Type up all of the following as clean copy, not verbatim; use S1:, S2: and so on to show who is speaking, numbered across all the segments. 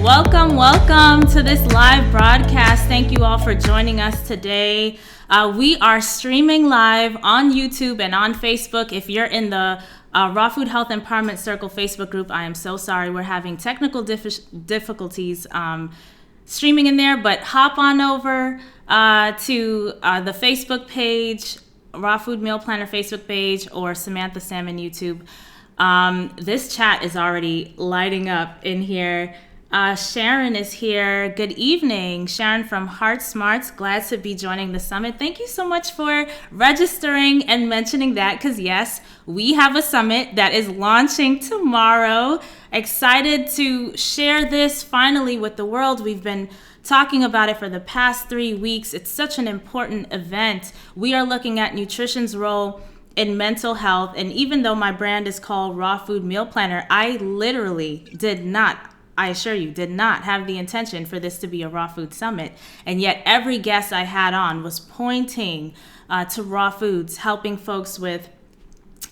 S1: Welcome to this live broadcast. Thank you all for joining us today. We are streaming live on YouTube and on Facebook. If you're in the Raw Food Health Empowerment Circle Facebook group, I am so sorry. We're having technical difficulties streaming in there, but hop on over to the Facebook page, Raw Food Meal Planner Facebook page, or Samantha Salmon YouTube. This chat is already lighting up in here. Sharon is here. Good evening. Sharon from Heart Smarts. Glad to be joining the summit. Thank you so much for registering and mentioning that, because yes, we have a summit that is launching tomorrow. Excited to share this finally with the world. We've been talking about it for the past 3 weeks. It's such an important event. We are looking at nutrition's role in mental health. And even though my brand is called Raw Food Meal Planner, I literally I assure you, did not have the intention for this to be a raw food summit. And yet every guest I had on was pointing to raw foods, helping folks with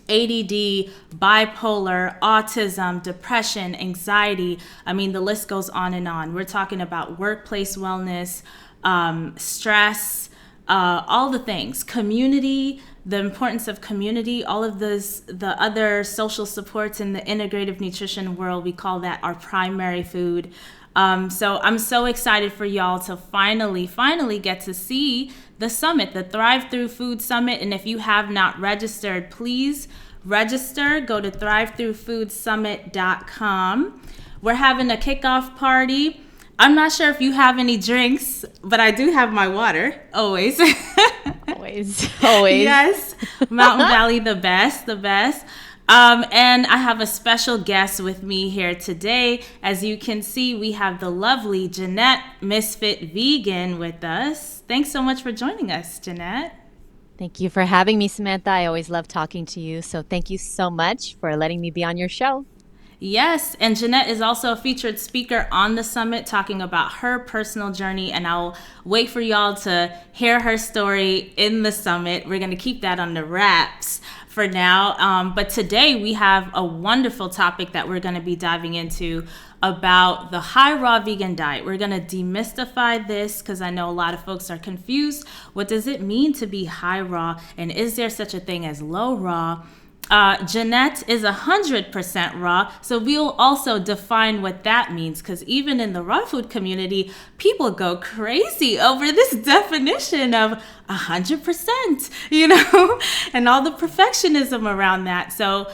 S1: ADD, bipolar, autism, depression, anxiety. I mean, the list goes on and on. We're talking about workplace wellness, stress, all the things, community, the importance of community, all of the other social supports in the integrative nutrition world. We call that our primary food. So I'm so excited for y'all to finally get to see the summit, the Thrive Through Food Summit. And if you have not registered, please register. Go to thrivethroughfoodsummit.com. We're having a kickoff party. I'm not sure if you have any drinks, but I do have my water, always.
S2: Always.
S1: Yes, Mountain Valley, the best. And I have a special guest with me here today. As you can see, we have the lovely Janette, Ms.FitVegan with us. Thanks so much for joining us, Janette.
S2: Thank you for having me, Samantha. I always love talking to you. So thank you so much for letting me be on your show.
S1: Yes, and Janette is also a featured speaker on the summit talking about her personal journey, and I'll wait for y'all to hear her story in the summit. We're going to keep that on the wraps for now, but today we have a wonderful topic that we're going to be diving into about the high raw vegan diet. We're going to demystify this because I know a lot of folks are confused. What does it mean to be high raw, and is there such a thing as low raw? Janette is 100% raw, so we'll also define what that means, because even in the raw food community, people go crazy over this definition of 100%, and all the perfectionism around that. So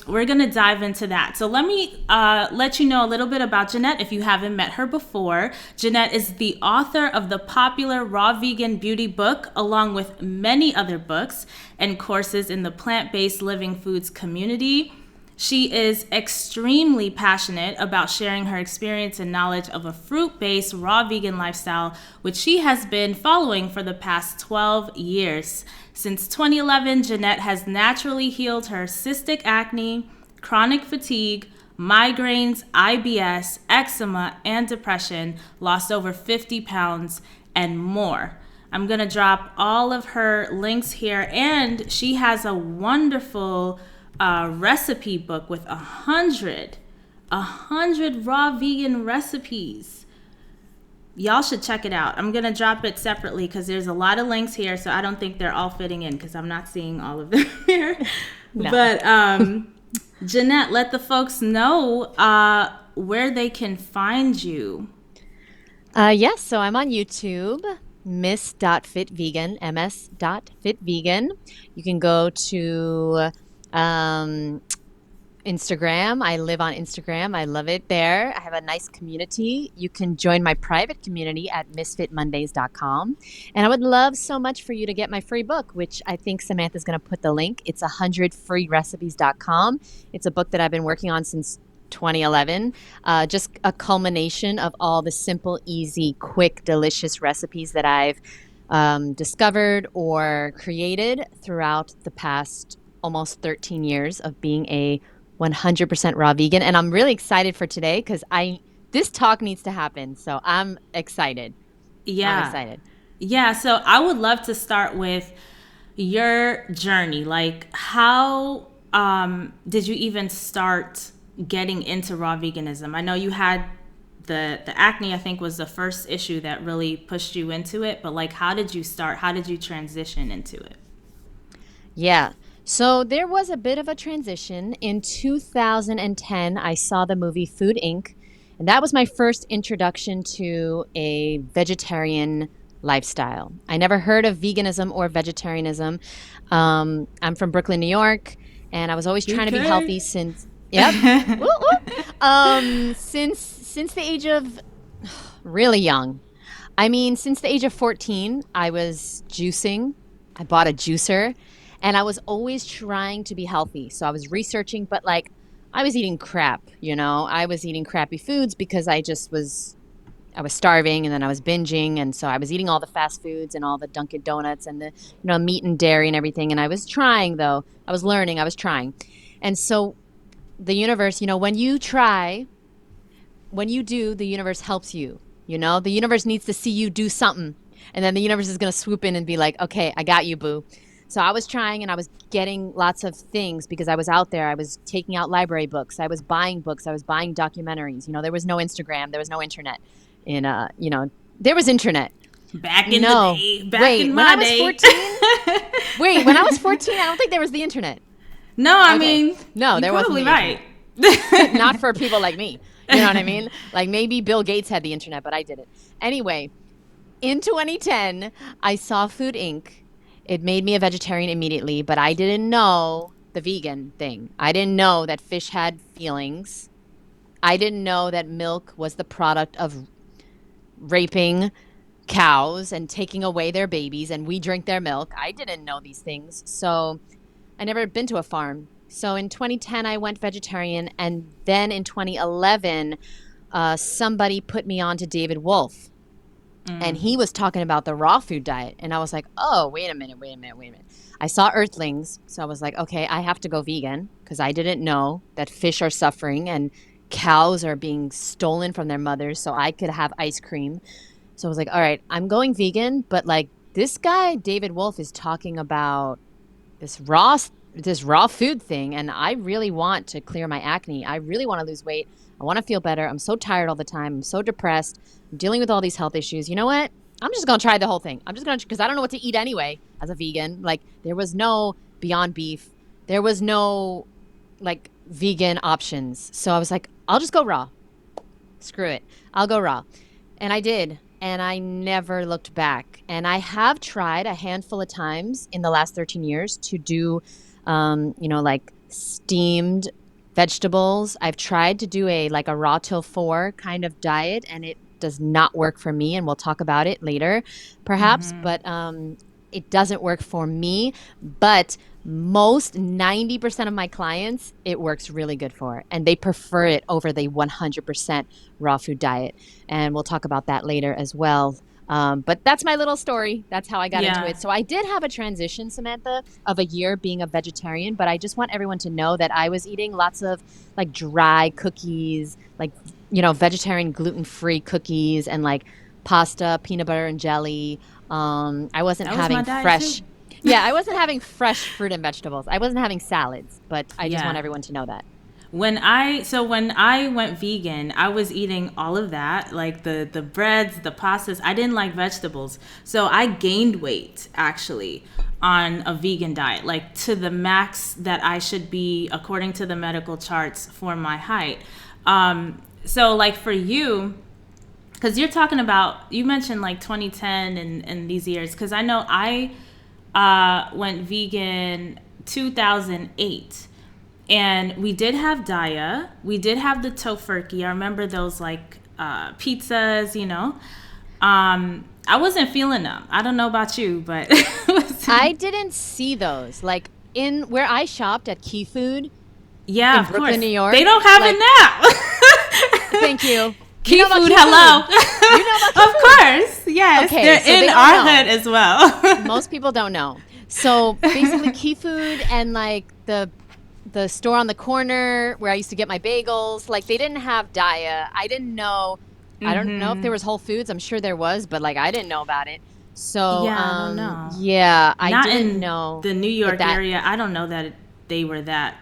S1: we're going to dive into that. So let me let you know a little bit about Janette if you haven't met her before. Janette is the author of the popular Raw Vegan Beauty book, along with many other books and courses in the plant-based living foods community. She is extremely passionate about sharing her experience and knowledge of a fruit-based raw vegan lifestyle, which she has been following for the past 12 years. Since 2011, Janette has naturally healed her cystic acne, chronic fatigue, migraines, IBS, eczema, and depression, lost over 50 pounds, and more. I'm going to drop all of her links here, and she has a wonderful recipe book with 100 raw vegan recipes. Y'all should check it out. I'm going to drop it separately because there's a lot of links here, so I don't think they're all fitting in because I'm not seeing all of them here. No. But Janette, let the folks know where they can find you.
S2: Yes, so I'm on YouTube, Ms.FitVegan, ms.fitvegan. You can go to Instagram. I live on Instagram. I love it there. I have a nice community. You can join my private community at MsFitMondays.com. And I would love so much for you to get my free book, which I think Samantha's going to put the link. It's 100freerecipes.com. It's a book that I've been working on since 2011. Just a culmination of all the simple, easy, quick, delicious recipes that I've discovered or created throughout the past almost 13 years of being a 100% raw vegan. And I'm really excited for today because this talk needs to happen. So I'm excited.
S1: Yeah.
S2: I'm excited.
S1: Yeah. So I would love to start with your journey. Like, how did you even start getting into raw veganism? I know you had the acne, I think, was the first issue that really pushed you into it. But like, how did you start? How did you transition into it?
S2: Yeah. So there was a bit of a transition. In 2010, I saw the movie Food Inc., and that was my first introduction to a vegetarian lifestyle. I never heard of veganism or vegetarianism. I'm from Brooklyn, New York, and I was always trying to be
S1: Okay.
S2: healthy since, yep, woo, woo. Since the age of really young. I mean, since the age of 14, I was juicing. I bought a juicer and I was always trying to be healthy. So I was researching, but like I was eating crap, you know? I was eating crappy foods because I was starving and then I was binging and so I was eating all the fast foods and all the Dunkin' Donuts and the meat and dairy and everything and I was trying though. I was learning, I was trying. And so the universe, when you do, the universe helps you. The universe needs to see you do something. And then the universe is going to swoop in and be like, okay, I got you, boo. So I was trying and I was getting lots of things because I was out there. I was taking out library books. I was buying books. I was buying documentaries. There was no Instagram. There was no internet. There was internet.
S1: Back in the
S2: No.
S1: day. Back
S2: Wait,
S1: in
S2: when
S1: my
S2: I was
S1: day.
S2: 14? Wait, when I was 14, I don't think there was the internet.
S1: No, I
S2: Okay.
S1: mean,
S2: No,
S1: you're
S2: there wasn't
S1: probably
S2: the
S1: right.
S2: internet. Not for people like me. You know what I mean? Like maybe Bill Gates had the internet, but I didn't. Anyway, in 2010, I saw Food Inc. It made me a vegetarian immediately, but I didn't know the vegan thing. I didn't know that fish had feelings. I didn't know that milk was the product of raping cows and taking away their babies and we drink their milk. I didn't know these things. So I never been to a farm. So in 2010, I went vegetarian. And then in 2011, somebody put me on to David Wolf. And he was talking about the raw food diet. And I was like, oh, wait a minute. I saw Earthlings. So I was like, okay, I have to go vegan because I didn't know that fish are suffering and cows are being stolen from their mothers so I could have ice cream. So I was like, all right, I'm going vegan. But like this guy, David Wolf, is talking about this raw food thing, and I really want to clear my acne. I really want to lose weight. I want to feel better. I'm so tired all the time. I'm so depressed. I'm dealing with all these health issues. You know what? I'm just going to try the whole thing. I'm just going to, because I don't know what to eat anyway as a vegan. Like there was no Beyond Beef. There was no like vegan options. So I was like, I'll just go raw. Screw it. I'll go raw. And I did. And I never looked back. And I have tried a handful of times in the last 13 years to do, like steamed vegetables. I've tried to do a raw till 4 kind of diet, and it does not work for me. And we'll talk about it later, perhaps. But it doesn't work for me. But most 90% of my clients, it works really good for, and they prefer it over the 100% raw food diet. And we'll talk about that later as well. But that's my little story. That's how I got into it. So I did have a transition, Samantha, of a year being a vegetarian, but I just want everyone to know that I was eating lots of like dry cookies, like, vegetarian gluten-free cookies and like pasta, peanut butter and jelly. I wasn't
S1: That was my
S2: having
S1: diet
S2: fresh.
S1: too.
S2: Yeah, I wasn't having fresh fruit and vegetables. I wasn't having salads, but I just want
S1: Yeah.
S2: everyone to know that.
S1: When I went vegan, I was eating all of that, like the breads, the pastas. I didn't like vegetables. So I gained weight actually on a vegan diet, like to the max that I should be according to the medical charts for my height. So like for you, because you're talking about, you mentioned like 2010 and these years, because I know I went vegan 2008. And we did have Daya. We did have the tofurkey. I remember those like pizzas, I wasn't feeling them. I don't know about you, but
S2: I didn't see those. Like in where I shopped at Key Food
S1: yeah,
S2: in
S1: of course.
S2: Brooklyn, New York.
S1: They don't have it
S2: Like,
S1: now.
S2: thank you.
S1: Key
S2: You know about
S1: Food,
S2: Key
S1: hello.
S2: Food? You know about Key
S1: Of
S2: Food?
S1: course, yes.
S2: Okay,
S1: They're
S2: so
S1: in
S2: they don't
S1: our
S2: know.
S1: hood as well.
S2: Most people don't know. So basically, Key Food and like the store on the corner where I used to get my bagels, like they didn't have Daya. I didn't know. I don't know if there was Whole Foods. I'm sure there was, but like I didn't know about it. So
S1: Yeah, I don't know.
S2: yeah, I
S1: Not
S2: didn't
S1: in
S2: know
S1: the New York
S2: that.
S1: area. I don't know that they were that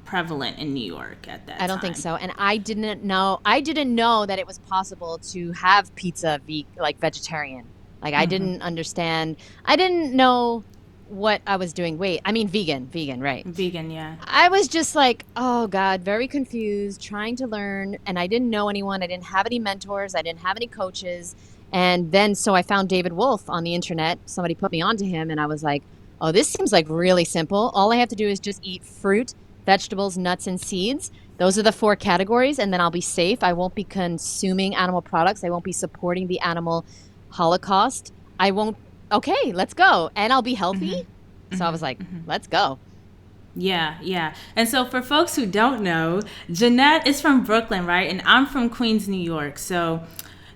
S1: prevalent in New York at that
S2: I
S1: time.
S2: don't think so. And I didn't know that it was possible to have pizza like vegetarian. Like I didn't understand. I didn't know what I was doing. Wait, I mean vegan, right?
S1: Vegan, yeah.
S2: I was just like, oh God, very confused, trying to learn. And I didn't know anyone. I didn't have any mentors. I didn't have any coaches. And then so I found David Wolf on the internet. Somebody put me onto him and I was like, oh, this seems like really simple. All I have to do is just eat fruit, vegetables, nuts, and seeds. Those are the 4 categories. And then I'll be safe. I won't be consuming animal products. I won't be supporting the animal holocaust. I won't. Okay, let's go. And I'll be healthy. So I was like, let's go.
S1: Yeah, yeah. And so for folks who don't know, Janette is from Brooklyn, right? And I'm from Queens, New York. So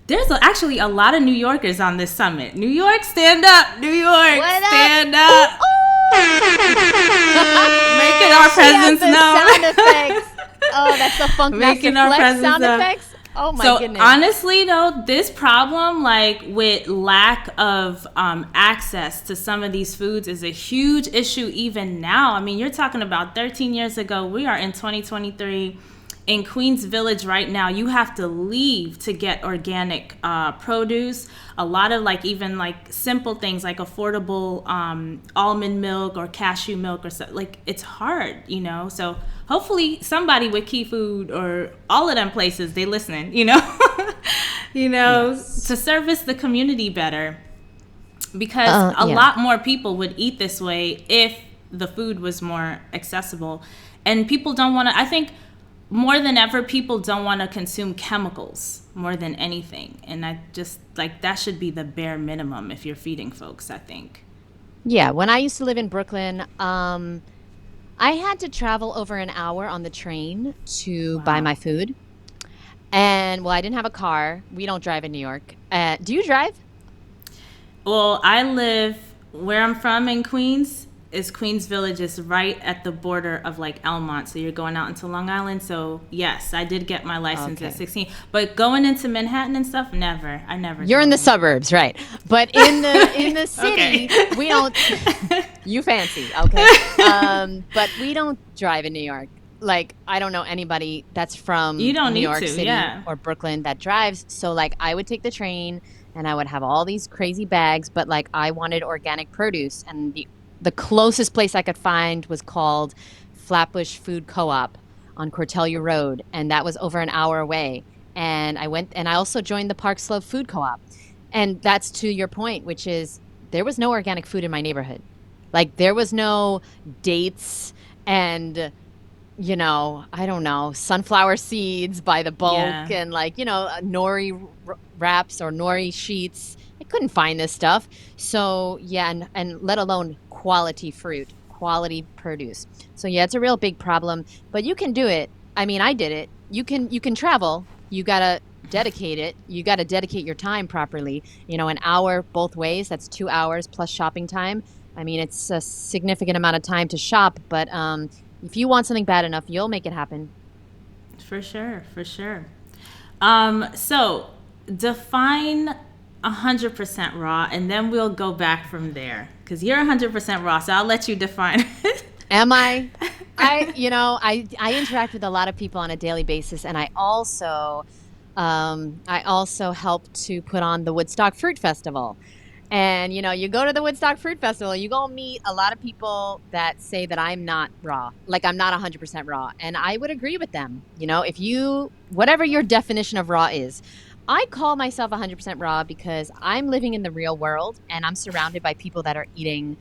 S1: there's actually a lot of New Yorkers on this summit. New York, stand up. New York, stand up. Making our presence known.
S2: Sound effects. Oh, that's the Funk
S1: Making
S2: Master
S1: our
S2: Flex
S1: presence
S2: sound
S1: known.
S2: effects. Oh my
S1: So
S2: goodness.
S1: honestly, though, this problem, like with lack of access to some of these foods, is a huge issue even now. I mean, you're talking about 13 years ago. We are in 2023. In Queens Village right now, you have to leave to get organic produce. A lot of even simple things like affordable almond milk or cashew milk or so. Like it's hard, So hopefully somebody with Key Food or all of them places, they listening,
S2: Yes.
S1: to service the community better. Because a lot more people would eat this way if the food was more accessible. And people don't want to, I think, more than ever, people don't want to consume chemicals more than anything. And I just that should be the bare minimum if you're feeding folks, I think.
S2: Yeah, when I used to live in Brooklyn, I had to travel over an hour on the train to buy my food. And well, I didn't have a car. We don't drive in New York. Do you drive?
S1: Well, I live where I'm from in Queens. Is Queens Village is right at the border of Elmont, so you're going out into Long Island. So yes, I did get my license at 16, but going into Manhattan and stuff, never. I never.
S2: You're in the suburbs, right? But in the city,
S1: Okay.
S2: we don't. You fancy, okay? But we don't drive in New York. I don't know anybody that's from
S1: You don't
S2: New
S1: need
S2: York
S1: to,
S2: City
S1: yeah.
S2: or Brooklyn that drives. So I would take the train and I would have all these crazy bags, but I wanted organic produce, and the closest place I could find was called Flatbush Food Co-op on Cortelia Road, and that was over an hour away. And I went, and I also joined the Park Slope Food Co-op. And that's to your point, which is there was no organic food in my neighborhood. There was no dates and, I don't know, sunflower seeds by the bulk and nori wraps or nori sheets. I couldn't find this stuff. So yeah, and let alone quality fruit, quality produce. So yeah, it's a real big problem, but you can do it. I mean, I did it. You can travel. You got to dedicate it. You got to dedicate your time properly. An hour both ways, that's 2 hours plus shopping time. I mean, it's a significant amount of time to shop, but if you want something bad enough, you'll make it happen.
S1: For sure, for sure. So define 100% raw, and then we'll go back from there because you're 100% raw, so I'll let you define it.
S2: Am I? I interact with a lot of people on a daily basis, and I also help to put on the Woodstock Fruit Festival. And you go to the Woodstock Fruit Festival, you go meet a lot of people that say that I'm not raw, I'm not 100% raw, and I would agree with them. If whatever your definition of raw is. I call myself 100% raw because I'm living in the real world and I'm surrounded by people that are eating,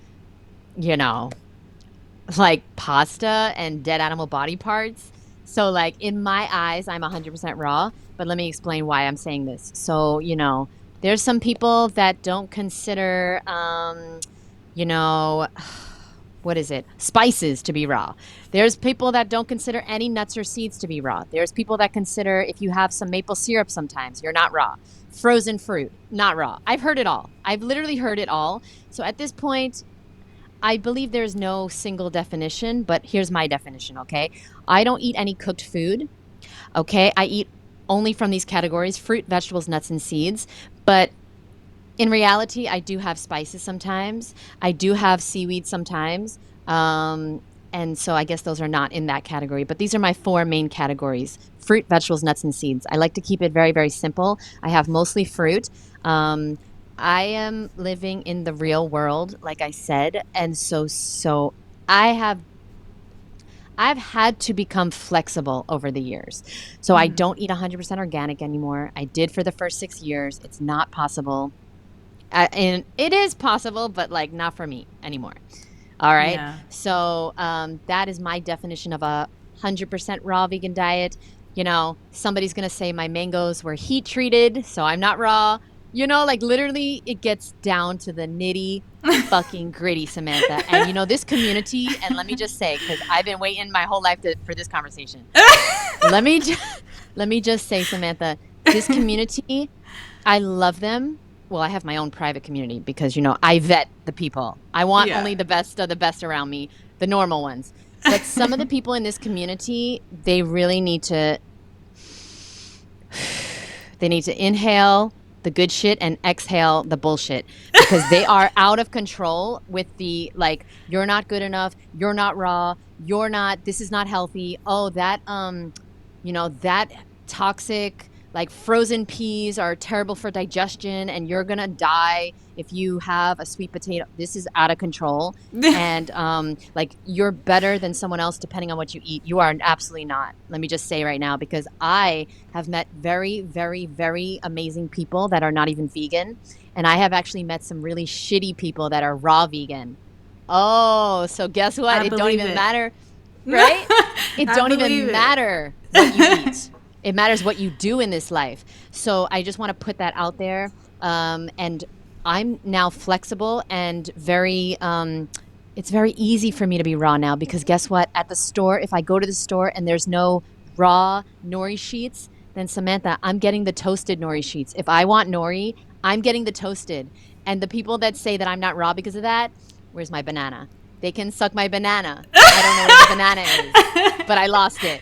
S2: pasta and dead animal body parts. So in my eyes, I'm 100% raw, but let me explain why I'm saying this. So, there's some people that don't consider, spices to be raw. There's people that don't consider any nuts or seeds to be raw. There's people that consider if you have some maple syrup sometimes, you're not raw. Frozen fruit, not raw. I've heard it all. I've literally heard it all. So at this point, I believe there's no single definition, but here's my definition, okay? I don't eat any cooked food, okay? I eat only from these categories: fruit, vegetables, nuts, and seeds. But in reality, I do have spices sometimes. I do have seaweed sometimes. And And so I guess those are not in that category. But these are my 4 main categories: fruit, vegetables, nuts, and seeds. I like to keep it very, very simple. I have mostly fruit. Um, I am living in the real world, like I said. And so I have I've had to become flexible over the years. So I don't eat 100% organic anymore. I did for the first 6 years. It's not possible. And it is possible, but like not for me anymore. All right.
S1: Yeah.
S2: So that is my definition of a 100% raw vegan diet. You know, somebody's going to say my mangoes were heat treated, so I'm not raw. You know, like literally it gets down to the nitty fucking gritty, Samantha. And you know, this community, and let me just say, because I've been waiting my whole life for this conversation. let me just say, Samantha, this community, I love them. Well, I have my own private community because, you know, I vet the people. I want only the best of the best around me, the normal ones. But some of the people in this community, they really need to inhale the good shit and exhale the bullshit, because they are out of control with the, like, you're not good enough, you're not raw, this is not healthy. Oh, that, you know, that toxic, like frozen peas are terrible for digestion and you're going to die if you have a sweet potato. This is out of control. And like you're better than someone else depending on what you eat. You are absolutely not. Let me just say right now, because I have met very, very, very amazing people that are not even vegan. And I have actually met some really shitty people that are raw vegan. Oh, so guess what? It don't even matter, right? It don't even matter what you eat. It matters what you do in this life. So I just want to put that out there. And I'm now flexible and very, it's very easy for me to be raw now, because guess what? At the store, if I go to the store and there's no raw nori sheets, then Samantha, I'm getting the toasted nori sheets. If I want nori, I'm getting the toasted. And the people that say that I'm not raw because of that, where's my banana? They can suck my banana. I don't know where the banana is, but I lost it.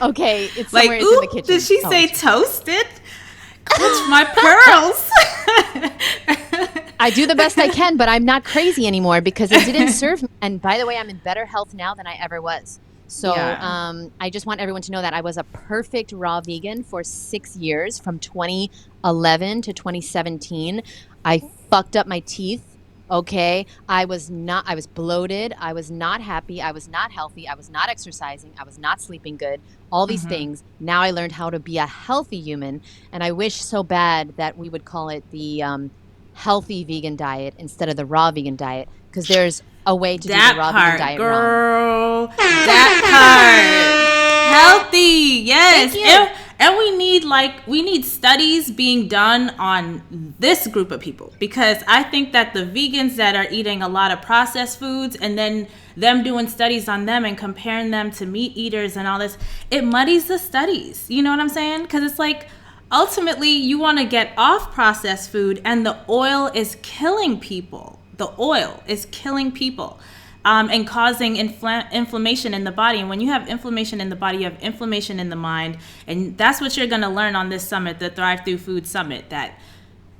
S2: Okay, it's somewhere, it's in the kitchen.
S1: Did she say toasted? Clutch my pearls.
S2: I do the best I can, but I'm not crazy anymore because it didn't serve me. And by the way, I'm in better health now than I ever was. So I just want everyone to know that I was a perfect raw vegan for 6 years, from 2011 to 2017. I fucked up my teeth. Okay, I was bloated. I was not happy. I was not healthy. I was not exercising. I was not sleeping good. All these things. Now I learned how to be a healthy human. And I wish so bad that we would call it the healthy vegan diet instead of the raw vegan diet, because there's a way to do the raw vegan diet
S1: girl. Wrong. That part. Healthy. Yes.
S2: Thank you.
S1: And we need studies being done on this group of people, because I think that the vegans that are eating a lot of processed foods and then them doing studies on them and comparing them to meat eaters and all this, it muddies the studies. You know what I'm saying? Because it's like, ultimately you want to get off processed food, and the oil is killing people. The oil is killing people. And causing inflammation in the body. And when you have inflammation in the body, you have inflammation in the mind. And that's what you're going to learn on this summit, the Thrive Through Food Summit, that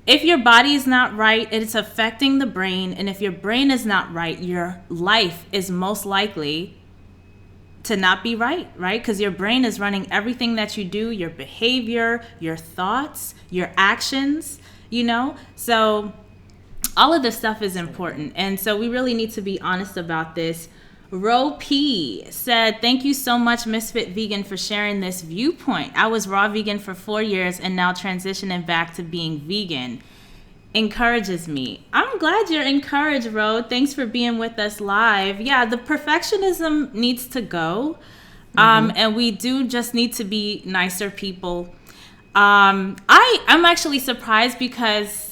S1: if your body is not right, it's affecting the brain. And if your brain is not right, your life is most likely to not be right? Because your brain is running everything that you do, your behavior, your thoughts, your actions, you know? So all of this stuff is important. And so we really need to be honest about this. Ro P said, thank you so much, Ms.FitVegan, for sharing this viewpoint. I was raw vegan for 4 years and now transitioning back to being vegan. Encourages me. I'm glad you're encouraged, Ro. Thanks for being with us live. Yeah, the perfectionism needs to go. And we do just need to be nicer people. I'm actually surprised because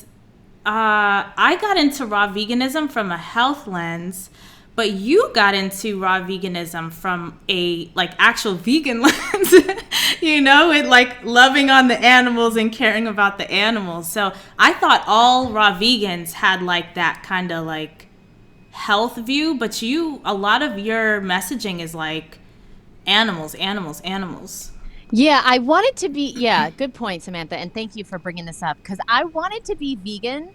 S1: I got into raw veganism from a health lens, but you got into raw veganism from a actual vegan lens, you know, with like loving on the animals and caring about the animals. So I thought all raw vegans had like that kind of like health view, but a lot of your messaging is like animals.
S2: Yeah, I wanted to be, good point, Samantha. And thank you for bringing this up, because I wanted to be vegan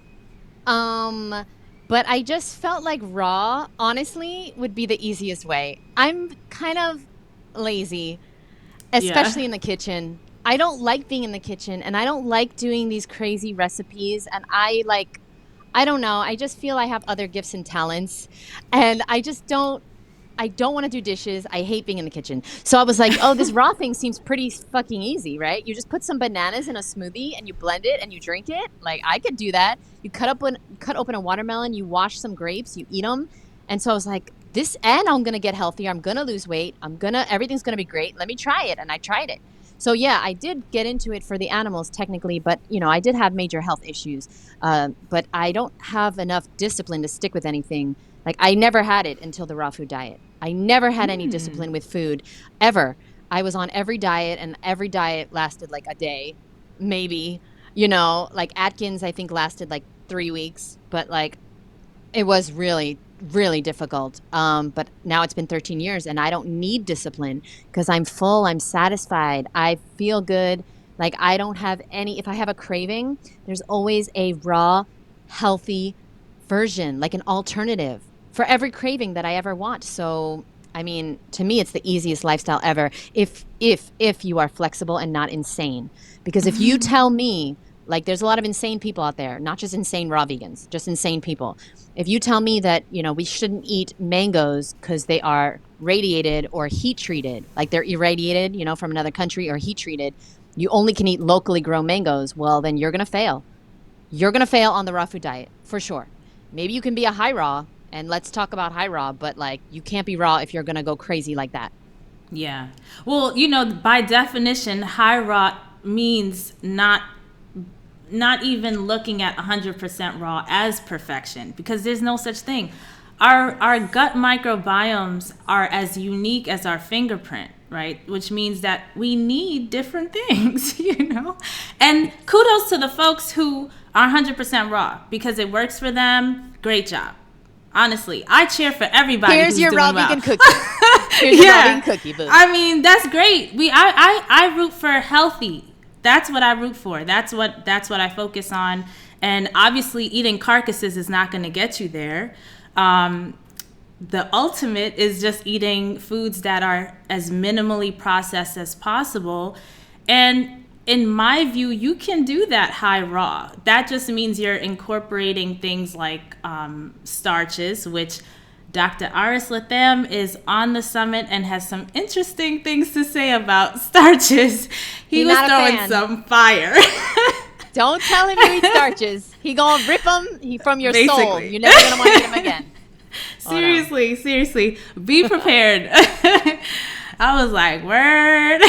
S2: But I just felt like raw, honestly, would be the easiest way. I'm kind of lazy,
S1: Yeah.
S2: especially in the kitchen. I don't like being in the kitchen and I don't like doing these crazy recipes. And I don't know, I just feel I have other gifts and talents. And I don't want to do dishes. I hate being in the kitchen. So I was like, oh, this raw thing seems pretty fucking easy, right? You just put some bananas in a smoothie and you blend it and you drink it. Like I could do that. You cut open a watermelon, you wash some grapes, you eat them. And so I was like, this, and I'm going to get healthier. I'm going to lose weight. Everything's going to be great. Let me try it. And I tried it. So yeah, I did get into it for the animals technically, but I did have major health issues. But I don't have enough discipline to stick with anything. Like I never had it until the raw food diet. I never had any discipline with food ever. I was on every diet and every diet lasted like a day, maybe, like Atkins, I think lasted like 3 weeks, but like it was really, really difficult. But now it's been 13 years and I don't need discipline because I'm full, I'm satisfied, I feel good. Like I don't have if I have a craving, there's always a raw, healthy version, like an alternative for every craving that I ever want. So, I mean, to me, it's the easiest lifestyle ever if you are flexible and not insane. Because if you tell me, like, there's a lot of insane people out there, not just insane raw vegans, just insane people. If you tell me that, we shouldn't eat mangoes because they are radiated or heat treated, like they're irradiated, from another country or heat treated, you only can eat locally grown mangoes, well, then you're going to fail. You're going to fail on the raw food diet, for sure. Maybe you can be a high raw, and let's talk about high raw, but like you can't be raw if you're going to go crazy like that.
S1: Yeah. Well, by definition, high raw means not even looking at 100% raw as perfection, because there's no such thing. Our gut microbiomes are as unique as our fingerprint, right? Which means that we need different things, And kudos to the folks who are 100% raw because it works for them. Great job. Honestly, I cheer for everybody.
S2: Here's
S1: who's
S2: your
S1: doing
S2: raw
S1: well.
S2: vegan cookie. Here's your raw vegan cookie, boo.
S1: I mean, that's great. I root for healthy. That's what I root for. That's what I focus on. And obviously, eating carcasses is not going to get you there. The ultimate is just eating foods that are as minimally processed as possible. And in my view, you can do that high raw. That just means you're incorporating things like starches, which Dr. Aris Latham is on the summit and has some interesting things to say about starches. He was throwing some fire.
S2: Don't tell him you eat starches. He gonna rip them from your soul. You're never gonna want to eat them again.
S1: Seriously. Be prepared. I was like, word.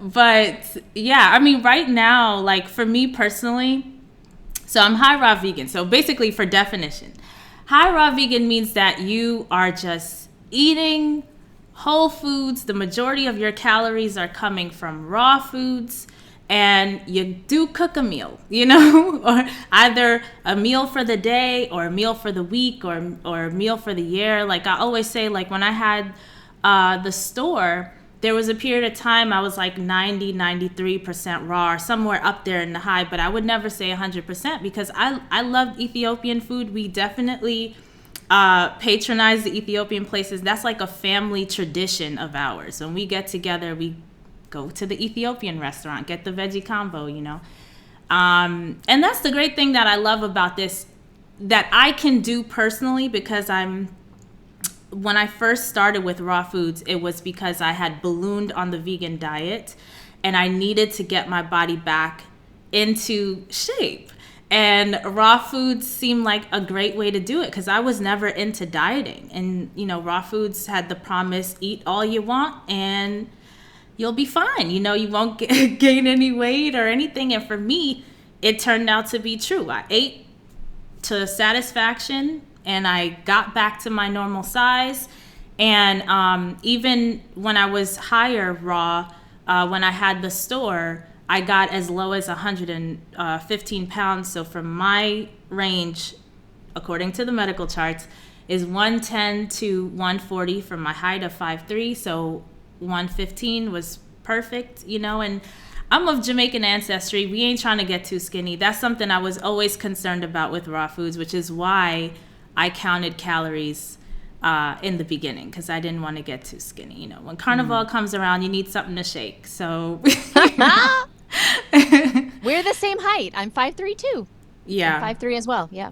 S1: But yeah, I mean, right now, like for me personally, so I'm high raw vegan. So basically, for definition, high raw vegan means that you are just eating whole foods. The majority of your calories are coming from raw foods. And you do cook a meal, or either a meal for the day or a meal for the week or a meal for the year. Like I always say, like when I had the store, there was a period of time I was like 93% raw, or somewhere up there in the high, but I would never say 100% because I loved Ethiopian food. We definitely patronize the Ethiopian places. That's like a family tradition of ours. When we get together, we go to the Ethiopian restaurant, get the veggie combo, and that's the great thing that I love about this, that I can do personally, because when I first started with raw foods, it was because I had ballooned on the vegan diet and I needed to get my body back into shape. And raw foods seemed like a great way to do it because I was never into dieting. And, raw foods had the promise, eat all you want and you'll be fine. You won't gain any weight or anything. And for me, it turned out to be true. I ate to satisfaction and I got back to my normal size. And even when I was higher raw, when I had the store, I got as low as 115 pounds. So from my range, according to the medical charts, is 110 to 140 from my height of 5'3". So 115 was perfect, and I'm of Jamaican ancestry. We ain't trying to get too skinny. That's something I was always concerned about with raw foods, which is why I counted calories in the beginning, because I didn't want to get too skinny. You know, when Carnival comes around, you need something to shake. So
S2: we're the same height. I'm 5'3" too.
S1: Yeah,
S2: I'm 5'3" as well. Yeah.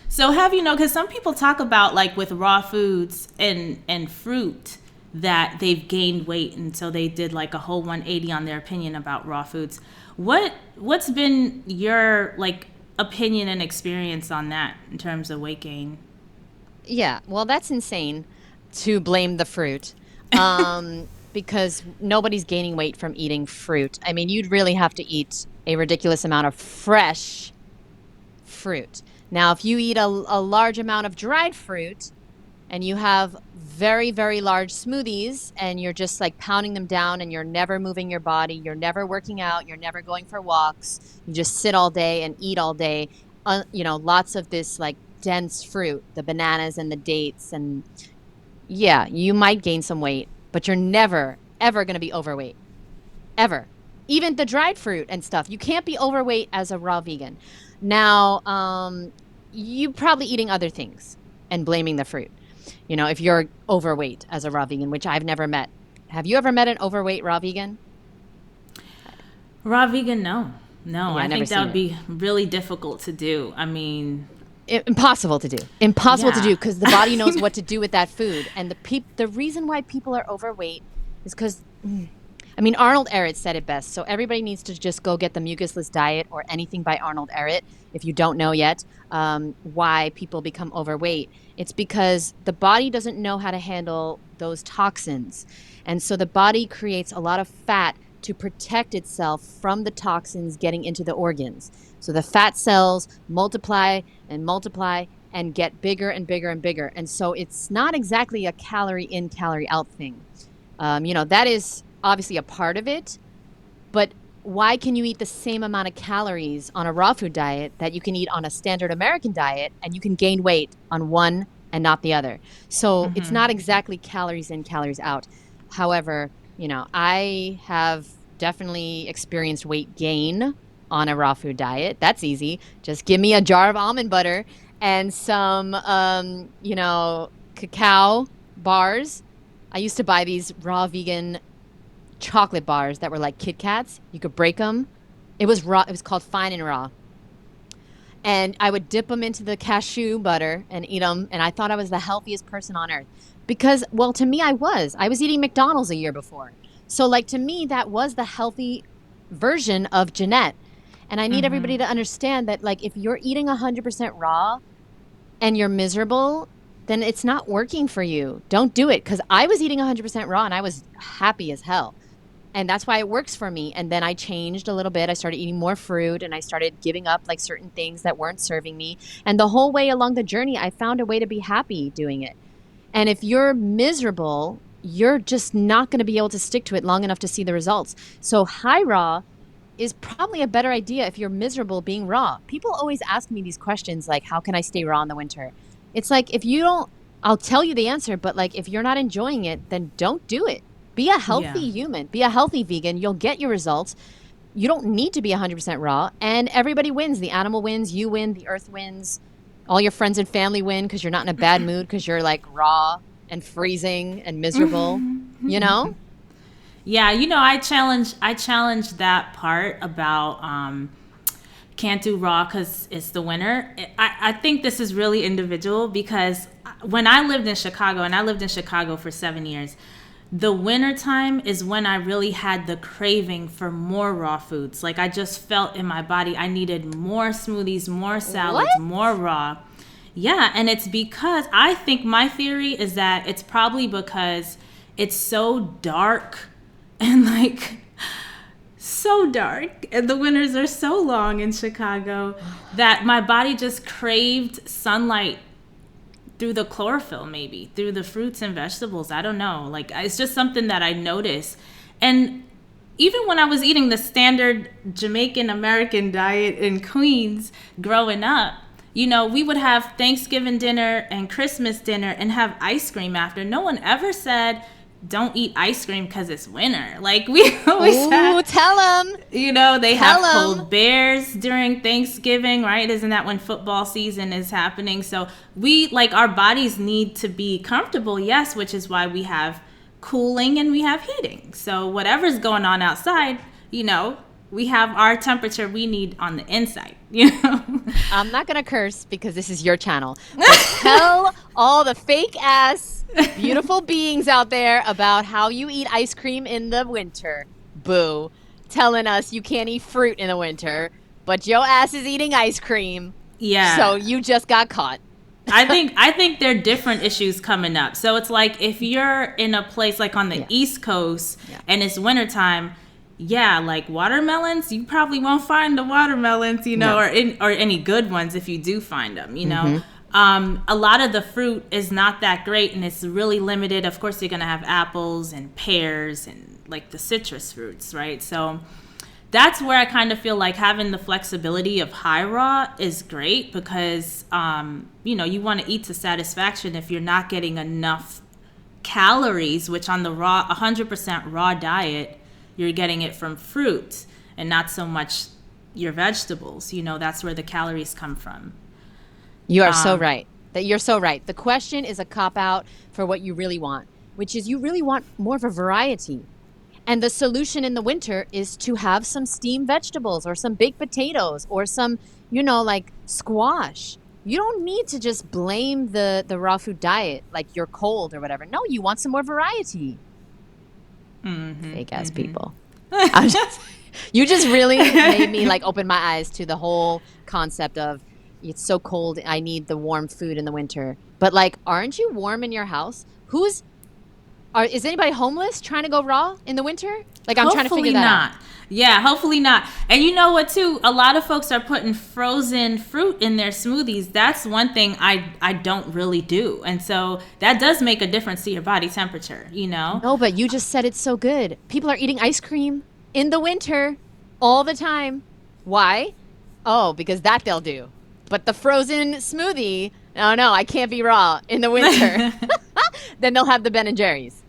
S1: So have you know? Because some people talk about like with raw foods and fruit that they've gained weight, and so they did like a whole 180 on their opinion about raw foods. What's been your like opinion and experience on that in terms of weight gain?
S2: Yeah, well, that's insane to blame the fruit, because nobody's gaining weight from eating fruit. I mean, you'd really have to eat a ridiculous amount of fresh fruit. Now, if you eat a large amount of dried fruit and you have very, very large smoothies and you're just like pounding them down and you're never moving your body, you're never working out, you're never going for walks, you just sit all day and eat all day, lots of this like dense fruit, the bananas and the dates, and yeah, you might gain some weight, but you're never, ever going to be overweight. Ever. Even the dried fruit and stuff. You can't be overweight as a raw vegan. Now, you're probably eating other things and blaming the fruit. You know, if you're overweight as a raw vegan, which I've never met. Have you ever met an overweight raw vegan?
S1: Raw vegan, no.
S2: Yeah,
S1: I think that would be really difficult to do. I mean,
S2: impossible to do. Impossible to do, because the body knows what to do with that food. And the reason why people are overweight is because, Arnold Ehret said it best. So everybody needs to just go get the Mucusless Diet or anything by Arnold Ehret if you don't know yet why people become overweight. It's because the body doesn't know how to handle those toxins. And so the body creates a lot of fat to protect itself from the toxins getting into the organs. So the fat cells multiply and get bigger and bigger and bigger. And so it's not exactly a calorie in, calorie out thing. That is obviously a part of it, but why can you eat the same amount of calories on a raw food diet that you can eat on a standard American diet, and you can gain weight on one and not the other? So it's not exactly calories in, calories out. However, I have definitely experienced weight gain on a raw food diet. That's easy. Just give me a jar of almond butter and some, cacao bars. I used to buy these raw vegan chocolate bars that were like Kit Kats. You could break them. It was raw. It was called Fine and Raw. And I would dip them into the cashew butter and eat them. And I thought I was the healthiest person on earth because, well, to me, I was eating McDonald's a year before. So like, to me, that was the healthy version of Janette. And I need everybody to understand that, like, if you're eating 100% raw and you're miserable, then it's not working for you. Don't do it. Because I was eating 100% raw and I was happy as hell. And that's why it works for me. And then I changed a little bit. I started eating more fruit and I started giving up like certain things that weren't serving me. And the whole way along the journey, I found a way to be happy doing it. And if you're miserable, you're just not going to be able to stick to it long enough to see the results. So high raw is probably a better idea if you're miserable being raw. People always ask me these questions like, how can I stay raw in the winter? It's like, if you don't, I'll tell you the answer, but like, if you're not enjoying it, then don't do it. Be a healthy human, be a healthy vegan. You'll get your results. You don't need to be 100% raw, and everybody wins. The animal wins, you win, the earth wins. All your friends and family win because you're not in a bad mood because you're like raw and freezing and miserable,
S1: Yeah, I challenge that part about Cant Do Raw because it's the winter. I think this is really individual because when I lived in Chicago, and I lived in Chicago for 7 years, the winter time is when I really had the craving for more raw foods. Like, I just felt in my body I needed more smoothies, more salads, more raw. Yeah, and it's because I think my theory is that it's probably because it's so dark and like so dark, and the winters are so long in Chicago that my body just craved sunlight through the chlorophyll, maybe through the fruits and vegetables. I don't know. Like, it's just something that I noticed. And even when I was eating the standard Jamaican American diet in Queens growing up, we would have Thanksgiving dinner and Christmas dinner and have ice cream after. No one ever said, don't eat ice cream because it's winter. Like we always
S2: tell them.
S1: You know, they have cold bears during Thanksgiving, right? Isn't that when football season is happening? So our bodies need to be comfortable, yes, which is why we have cooling and we have heating. So whatever's going on outside, you know, we have our temperature we need on the inside, you know?
S2: I'm not going to curse because this is your channel. But tell all the fake ass beautiful beings out there about how you eat ice cream in the winter. Boo. Telling us you can't eat fruit in the winter, but your ass is eating ice cream.
S1: Yeah.
S2: So you just got caught.
S1: I think there are different issues coming up. So it's like if you're in a place like on the East Coast and it's wintertime, like watermelons, you probably won't find the watermelons, you know, or any good ones if you do find them, you know. A lot of the fruit is not that great and it's really limited. Of course, you're going to have apples and pears and like the citrus fruits, right? So that's where I kind of feel like having the flexibility of high raw is great because, you know, you want to eat to satisfaction if you're not getting enough calories, which on the 100% raw diet, you're getting it from fruit and not so much your vegetables. You know, that's where the calories come from.
S2: You are so right. You're so right. The question is a cop-out for what you really want, which is you really want more of a variety. And the solution in the winter is to have some steamed vegetables or some baked potatoes or some, you know, like squash. You don't need to just blame the raw food diet like you're cold or whatever. No, you want some more variety. Fake ass people. You just really made me like open my eyes to the whole concept of it's so cold. I need the warm food in the winter. But like, aren't you warm in your house? Is anybody homeless trying to go raw in the winter? Like, I'm trying to figure that out.
S1: Yeah, hopefully not. And you know what, too? A lot of folks are putting frozen fruit in their smoothies. That's one thing I don't really do. And so that does make a difference to your body temperature, you know?
S2: No, but you just said it's so good. People are eating ice cream in the winter all the time. Why? Oh, because that they'll do. But the frozen smoothie, oh no, I can't be raw in the winter. Then they'll have the Ben & Jerry's.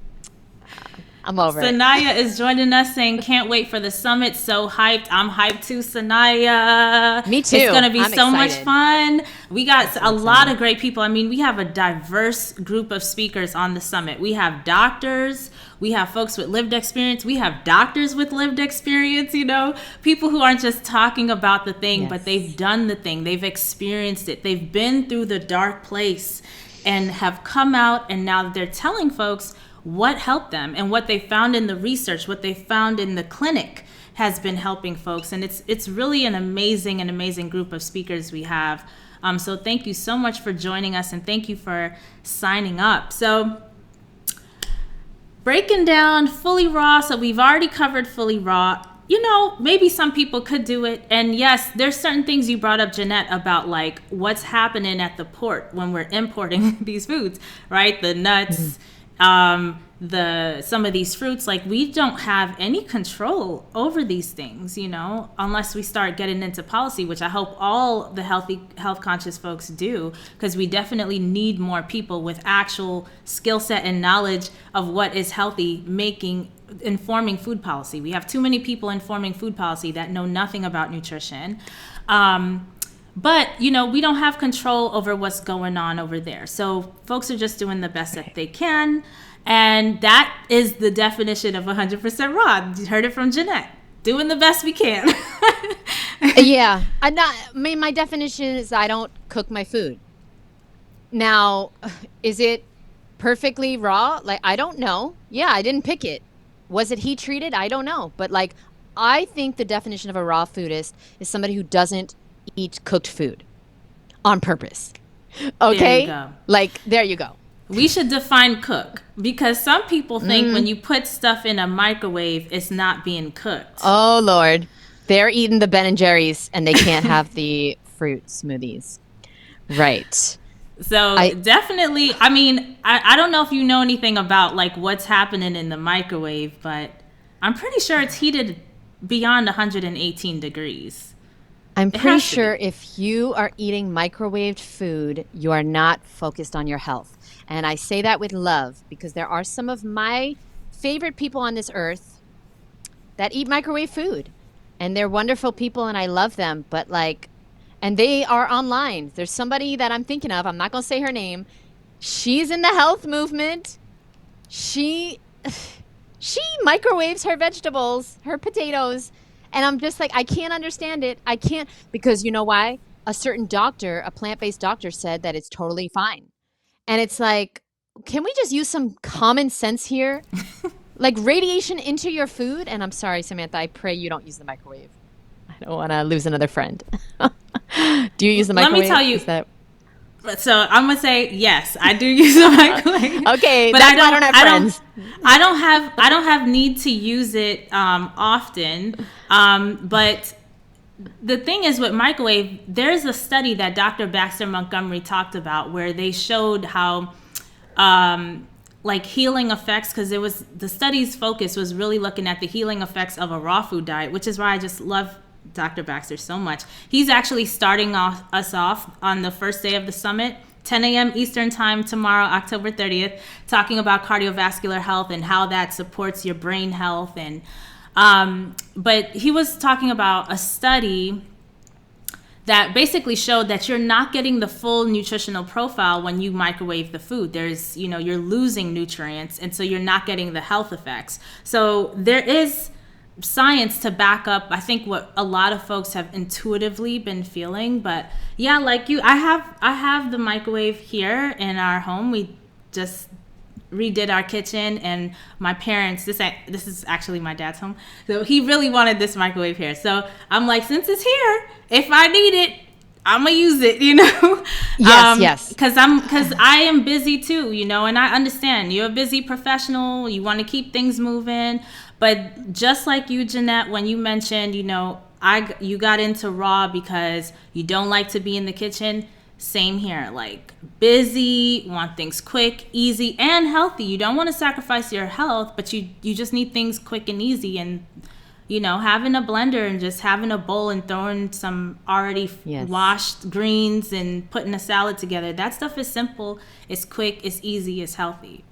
S2: I'm over it.
S1: Sanaya is joining us saying, can't wait for the summit. So hyped. I'm hyped too, Sanaya.
S2: Me too.
S1: It's going to be
S2: I'm
S1: so
S2: excited.
S1: Much fun. We got a lot of great people. I mean, we have a diverse group of speakers on the summit. We have doctors. We have folks with lived experience. We have doctors with lived experience, you know, people who aren't just talking about the thing, but they've done the thing. They've experienced it. They've been through the dark place and have come out, and now they're telling folks what helped them and what they found in the research, what they found in the clinic has been helping folks. And it's really an amazing group of speakers we have. So thank you so much for joining us, and thank you for signing up. So breaking down fully raw. So we've already covered fully raw. You know, maybe some people could do it. And yes, there's certain things you brought up, Janette, about like what's happening at the port when we're importing these foods, right? The nuts, some of these fruits, like we don't have any control over these things, you know, unless we start getting into policy, which I hope all the health conscious folks do, because we definitely need more people with actual skill set and knowledge of what is healthy informing food policy. We have too many people informing food policy that know nothing about nutrition. But, you know, we don't have control over what's going on over there. So folks are just doing the best that they can. And that is the definition of 100% raw. You heard it from Janette. Doing the best we can.
S2: Yeah. My definition is I don't cook my food. Now, is it perfectly raw? Like, I don't know. Yeah, I didn't pick it. Was it heat treated? I don't know. But like, I think the definition of a raw foodist is somebody who doesn't eat cooked food on purpose. Okay?
S1: There you go.
S2: Like, there you go.
S1: We should define cook, because some people think when you put stuff in a microwave, it's not being cooked.
S2: Oh, Lord. They're eating the Ben & Jerry's and they can't have the fruit smoothies. Right.
S1: So definitely, I mean, I don't know if you know anything about like what's happening in the microwave, but I'm pretty sure it's heated beyond 118 degrees.
S2: I'm
S1: It
S2: pretty
S1: has to
S2: sure
S1: be.
S2: if you are eating microwaved food, you are not focused on your health. And I say that with love because there are some of my favorite people on this earth that eat microwave food. And they're wonderful people and I love them, but like, and they are online. There's somebody that I'm thinking of. I'm not going to say her name. She's in the health movement. She she microwaves her vegetables, her potatoes, and I'm just like I can't understand it. I can't because you know why? A certain doctor, a plant-based doctor said that it's totally fine. And it's like, can we just use some common sense here? Like radiation into your food, and I'm sorry, Samantha, I pray you don't use the microwave. I don't want to lose another friend. Do you use the
S1: Let me tell
S2: microwave?
S1: you.
S2: Is that
S1: So I'm gonna say yes, I do use a microwave,
S2: okay?
S1: but
S2: That's why I don't have friends.
S1: I don't have need to use it often. But the thing is with microwave, there's a study that Dr. Baxter Montgomery talked about where they showed how like healing effects, because it was the study's focus was really looking at the healing effects of a raw food diet, which is why I just love Dr. Baxter so much. He's actually starting us off on the first day of the summit, 10 a.m. Eastern time tomorrow, October 30th, talking about cardiovascular health and how that supports your brain health. And but he was talking about a study that basically showed that you're not getting the full nutritional profile when you microwave the food. There's, you're losing nutrients, and so you're not getting the health effects. So there is science to back up, I think, what a lot of folks have intuitively been feeling. But yeah, like you, I have the microwave here in our home. We just redid our kitchen, and my parents, this is actually my dad's home, so he really wanted this microwave here. So I'm like, since it's here, if I need it, I'm gonna use it,
S2: Yes.
S1: because I am busy too, and I understand you're a busy professional, you want to keep things moving. But just like you, Janette, when you mentioned, you got into raw because you don't like to be in the kitchen. Same here, like busy, want things quick, easy, and healthy. You don't want to sacrifice your health, but you just need things quick and easy. And having a blender and just having a bowl and throwing some already washed greens and putting a salad together, that stuff is simple, it's quick, it's easy, it's healthy.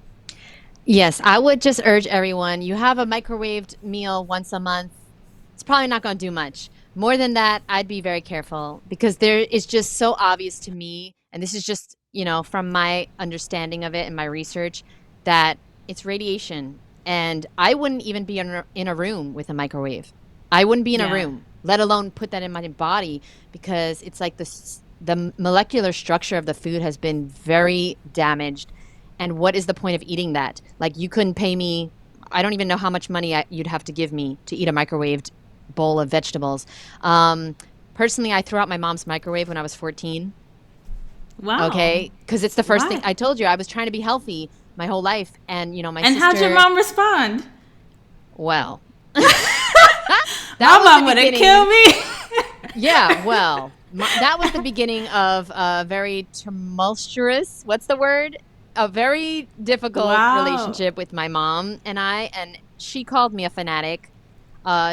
S2: Yes, I would just urge everyone, you have a microwaved meal once a month. It's probably not going to do much. More than that, I'd be very careful because there is just so obvious to me, and this is just, from my understanding of it and my research, that it's radiation. And I wouldn't even be in a room with a microwave. I wouldn't be in a
S1: Yeah.
S2: room, let alone put that in my body, because it's like the molecular structure of the food has been very damaged. And what is the point of eating that? Like, you couldn't pay me, I don't even know how much money you'd have to give me to eat a microwaved bowl of vegetables. Personally, I threw out my mom's microwave when I was 14.
S1: Wow.
S2: Okay, because it's the first thing
S1: Why?
S2: I told you. I was trying to be healthy my whole life, and my
S1: And how'd your
S2: sister.
S1: mom respond?
S2: Well,
S1: My
S2: that was the
S1: mom would have killed
S2: beginning.
S1: me.
S2: Yeah, well, that was the beginning of a very tumultuous. What's the word? A very difficult
S1: Wow.
S2: relationship with my mom and I, and she called me a fanatic.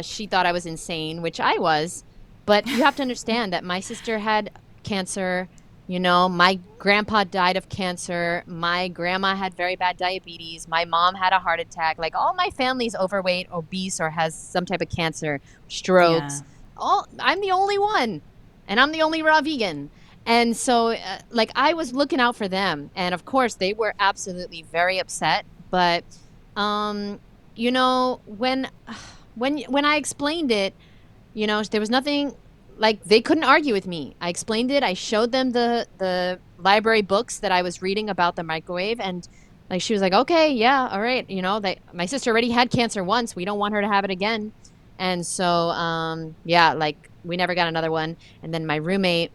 S2: She thought I was insane, which I was. But you have to understand that my sister had cancer. My grandpa died of cancer. My grandma had very bad diabetes. My mom had a heart attack. Like, all my family's overweight, obese, or has some type of cancer,
S1: Yeah.
S2: strokes. I'm the only one, and I'm the only raw vegan. And so, like, I was looking out for them, and of course, they were absolutely very upset. But, um, when when I explained it, there was nothing, like, they couldn't argue with me. I explained it. I showed them the library books that I was reading about the microwave, and like she was like, "Okay, yeah, all right." My sister already had cancer once. We don't want her to have it again. And so, yeah, like, we never got another one. And then my roommate,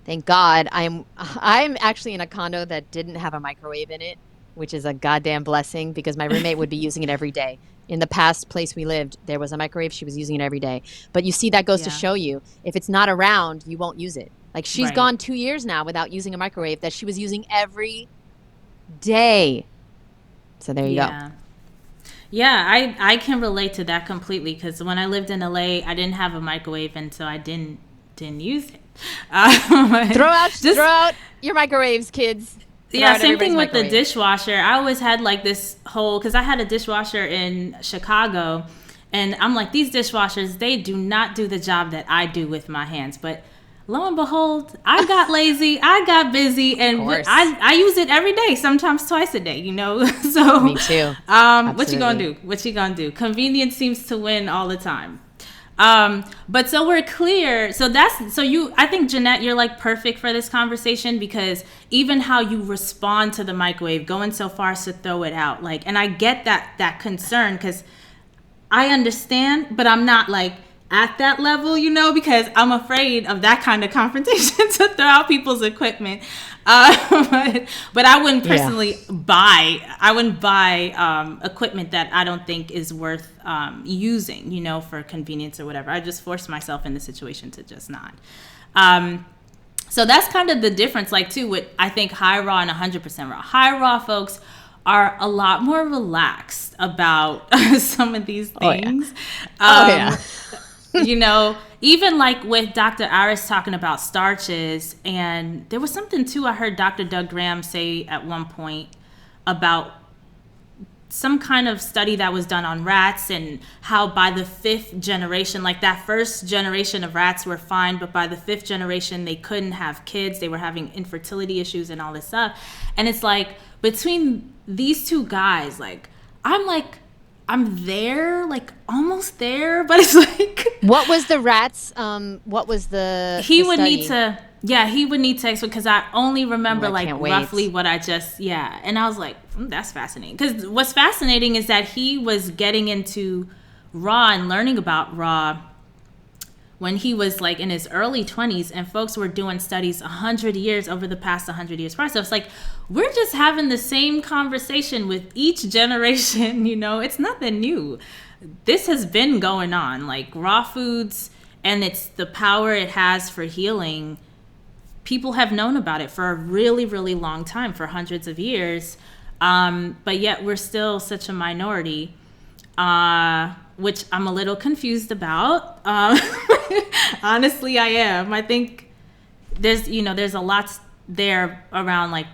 S2: thank God, I'm actually in a condo that didn't have a microwave in it, which is a goddamn blessing because my roommate would be using it every day. In the past place we lived, there was a microwave. She was using it every day. But you see, that goes to
S1: Yeah.
S2: show you, if it's not around, you won't use it. Like, she's
S1: Right.
S2: gone 2 years now without using a microwave that she was using every day. So there you go.
S1: Yeah. Yeah, I can relate to that completely because when I lived in LA, I didn't have a microwave, and so I didn't didn't use it.
S2: Throw out your microwaves, kids.
S1: Same thing with the dishwasher. I always had like this whole, because I had a dishwasher in Chicago, and I'm like, these dishwashers, they do not do the job that I do with my hands. But lo and behold, I got lazy, I got busy, and I use it every day, sometimes twice a day, So
S2: me too.
S1: What you gonna do? Convenience seems to win all the time. But so we're clear. I think, Janette, you're like perfect for this conversation, because even how you respond to the microwave, going so far as to throw it out, like, and I get that concern, because I understand, but I'm not like at that level, because I'm afraid of that kind of confrontation to throw out people's equipment. But I wouldn't personally buy equipment that I don't think is worth using, for convenience or whatever. I just force myself in the situation to just not. So that's kind of the difference, like, too, with, I think, high raw and 100% raw. High raw folks are a lot more relaxed about some of these things. Even like with Dr. Aris talking about starches, and there was something too I heard Dr. Doug Graham say at one point about some kind of study that was done on rats, and how by the 5th generation, like that first generation of rats were fine, but by the 5th generation, they couldn't have kids. They were having infertility issues and all this stuff. And it's like, between these two guys, like, I'm there, like almost there, but it's like.
S2: What was the rats? What was the?
S1: He would need to explain, because I only remember roughly what I just. And I was like, that's fascinating. Because what's fascinating is that he was getting into raw and learning about raw when he was like in his early 20s, and folks were doing studies 100 years over the past 100 years prior. So it's like, we're just having the same conversation with each generation, it's nothing new. This has been going on, like raw foods, and it's the power it has for healing. People have known about it for a really, really long time, for hundreds of years. But yet we're still such a minority, which I'm a little confused about. Honestly, I am. I think there's a lot there around like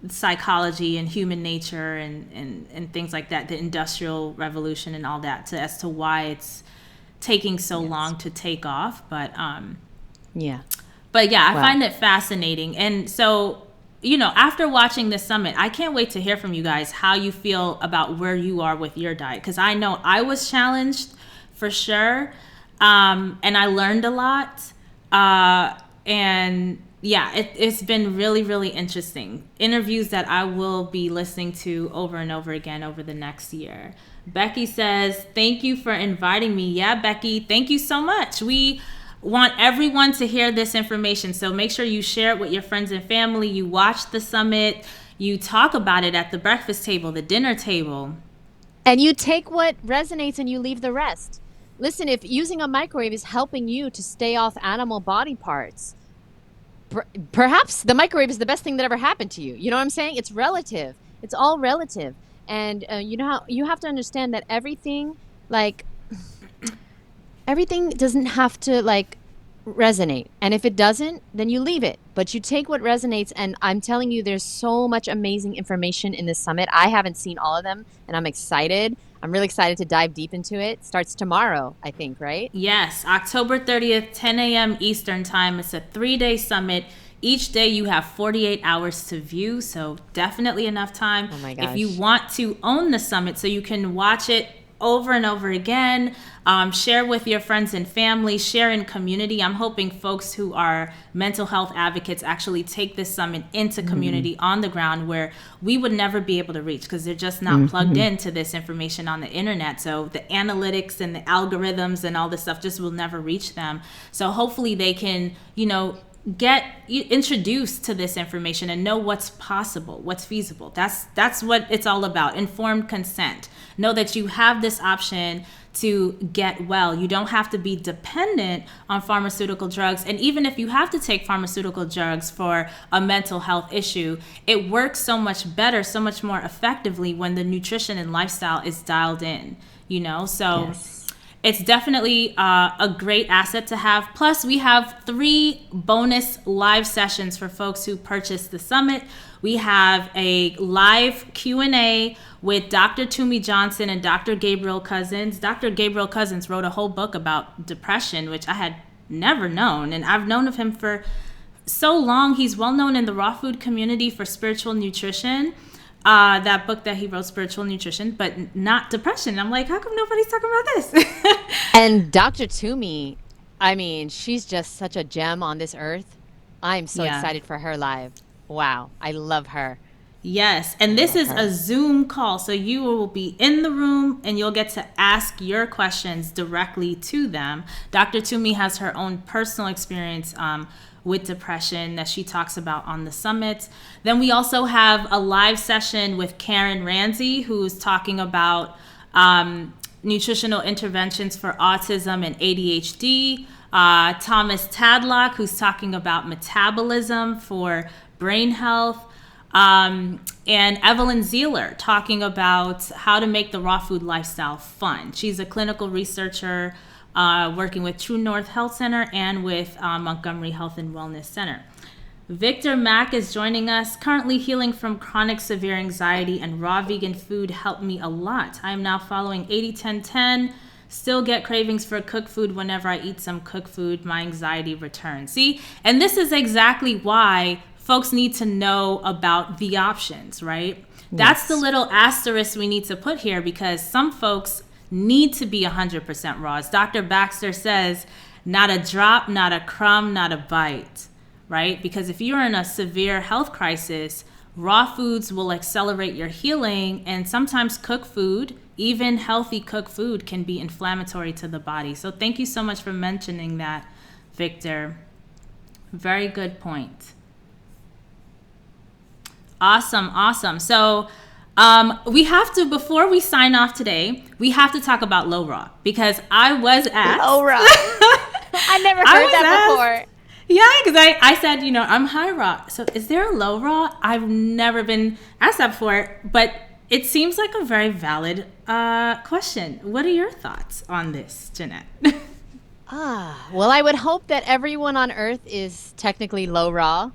S1: psychology and human nature and things like that, the Industrial Revolution and all that, as to why it's taking so long to take off. But I find it fascinating. And so, after watching this summit, I can't wait to hear from you guys how you feel about where you are with your diet, because I know I was challenged for sure, and I learned a lot, it's been really, really interesting. Interviews that I will be listening to over and over again over the next year. Becky says, thank you for inviting me. Yeah, Becky, thank you so much. We want everyone to hear this information, so make sure you share it with your friends and family. You watch the summit, you talk about it at the breakfast table, the dinner table.
S2: And you take what resonates and you leave the rest. Listen, if using a microwave is helping you to stay off animal body parts, perhaps the microwave is the best thing that ever happened to you. You know what I'm saying? It's relative. It's all relative. And you have to understand that everything doesn't have to resonate. And if it doesn't, then you leave it. But you take what resonates. And I'm telling you, there's so much amazing information in this summit. I haven't seen all of them, and I'm excited. I'm really excited to dive deep into it. Starts tomorrow, I think, right?
S1: Yes, October 30th, 10 a.m. Eastern time. It's a 3-day summit. Each day you have 48 hours to view, so definitely enough time.
S2: Oh my gosh.
S1: If you want to own the summit so you can watch it over and over again, share with your friends and family, share in community. I'm hoping folks who are mental health advocates actually take this summit into community on the ground, where we would never be able to reach, because they're just not plugged into this information on the internet. So the analytics and the algorithms and all this stuff just will never reach them. So hopefully they can, get introduced to this information and know what's possible, what's feasible. That's what it's all about. Informed consent. Know that you have this option to get well. You don't have to be dependent on pharmaceutical drugs. And even if you have to take pharmaceutical drugs for a mental health issue, it works so much better, so much more effectively when the nutrition and lifestyle is dialed in, So yes. it's definitely a great asset to have. Plus, we have 3 bonus live sessions for folks who purchase the summit. We have a live Q&A with Dr. Toomey Johnson and Dr. Gabriel Cousins. Dr. Gabriel Cousins wrote a whole book about depression, which I had never known. And I've known of him for so long. He's well known in the raw food community for spiritual nutrition. That book that he wrote, Spiritual Nutrition, but not depression. I'm like, how come nobody's talking about this?
S2: And Dr. Toomey, I mean, she's just such a gem on this earth. I'm so excited for her live. Wow, I love her.
S1: Yes, and this is a Zoom call, so you will be in the room and you'll get to ask your questions directly to them. Dr. Toomey has her own personal experience with depression that she talks about on the summit. Then we also have a live session with Karen Ramsey, who's talking about nutritional interventions for autism and ADHD. Thomas Tadlock, who's talking about metabolism for brain health. And Evelyn Zeeler talking about how to make the raw food lifestyle fun. She's a clinical researcher working with True North Health Center and with Montgomery Health and Wellness Center. Victor Mack is joining us, currently healing from chronic severe anxiety, and raw vegan food helped me a lot. I am now following 80-10-10. Still get cravings for cooked food whenever I eat some cooked food. My anxiety returns. See, and this is exactly why folks need to know about the options, right? Yes. That's the little asterisk we need to put here, because some folks need to be 100% raw. As Dr. Baxter says, not a drop, not a crumb, not a bite, right? Because if you're in a severe health crisis, raw foods will accelerate your healing, and sometimes cooked food, even healthy cooked food, can be inflammatory to the body. So thank you so much for mentioning that, Victor. Very good point. Awesome. So we have to, before we sign off today, we have to talk about low raw, because I was asked.
S2: Low raw. I never heard that before.
S1: Yeah, because I said, I'm high raw. So is there a low raw? I've never been asked that before, but it seems like a very valid question. What are your thoughts on this, Janette?
S2: Well, I would hope that everyone on earth is technically low raw.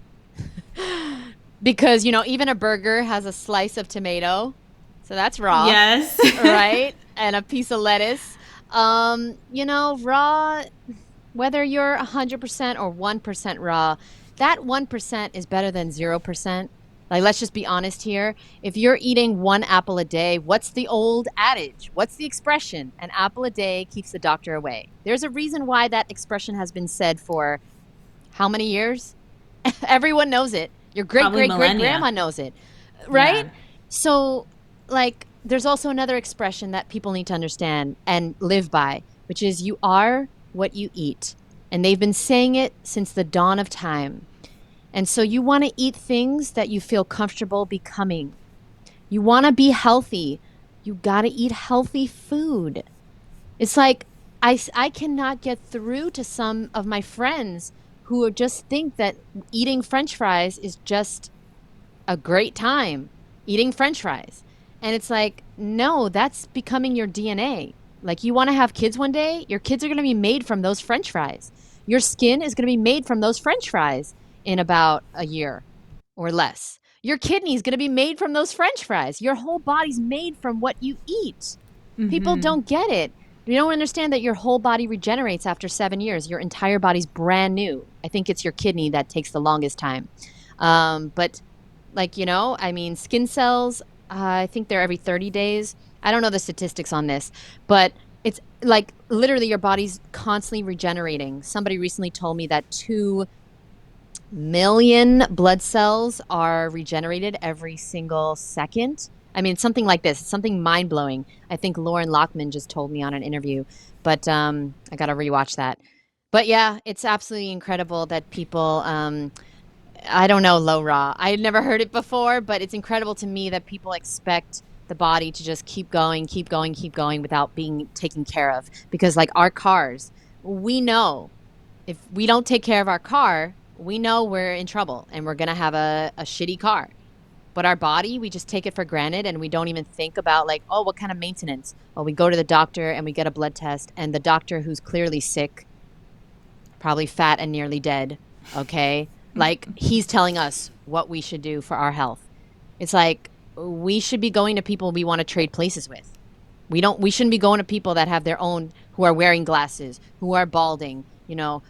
S2: Because, even a burger has a slice of tomato. So that's raw.
S1: Yes.
S2: Right? And a piece of lettuce. Raw, whether you're 100% or 1% raw, that 1% is better than 0%. Like, let's just be honest here. If you're eating 1 apple a day, what's the old adage? What's the expression? An apple a day keeps the doctor away. There's a reason why that expression has been said for how many years? Everyone knows it. Your great-great-great-grandma knows it, right? Yeah. So, there's also another expression that people need to understand and live by, which is you are what you eat. And they've been saying it since the dawn of time. And so you want to eat things that you feel comfortable becoming. You want to be healthy. You got to eat healthy food. It's like I cannot get through to some of my friends who just think that eating French fries is just a great time, eating French fries. And it's like, no, that's becoming your DNA. Like, you want to have kids one day, your kids are going to be made from those French fries. Your skin is going to be made from those French fries in about a year or less. Your kidney is going to be made from those French fries. Your whole body's made from what you eat. Mm-hmm. People don't get it. You don't understand that your whole body regenerates after 7 years. Your entire body's brand new. I think it's your kidney that takes the longest time. But skin cells, I think they're every 30 days. I don't know the statistics on this, but it's like literally your body's constantly regenerating. Somebody recently told me that 2 million blood cells are regenerated every single second. I mean, something like this. It's something mind-blowing. I think Lauren Lockman just told me on an interview, but I got to rewatch that. But yeah, it's absolutely incredible that people, I don't know, low raw. I had never heard it before, but it's incredible to me that people expect the body to just keep going without being taken care of. Because like our cars, we know if we don't take care of our car, we know we're in trouble and we're going to have a shitty car. But our body, we just take it for granted and we don't even think about like, oh, what kind of maintenance? Well, we go to the doctor and we get a blood test, and the doctor who's clearly sick, probably fat and nearly dead, okay? Like he's telling us what we should do for our health. It's like we should be going to people we want to trade places with. We shouldn't be going to people that have their own, who are wearing glasses, who are balding,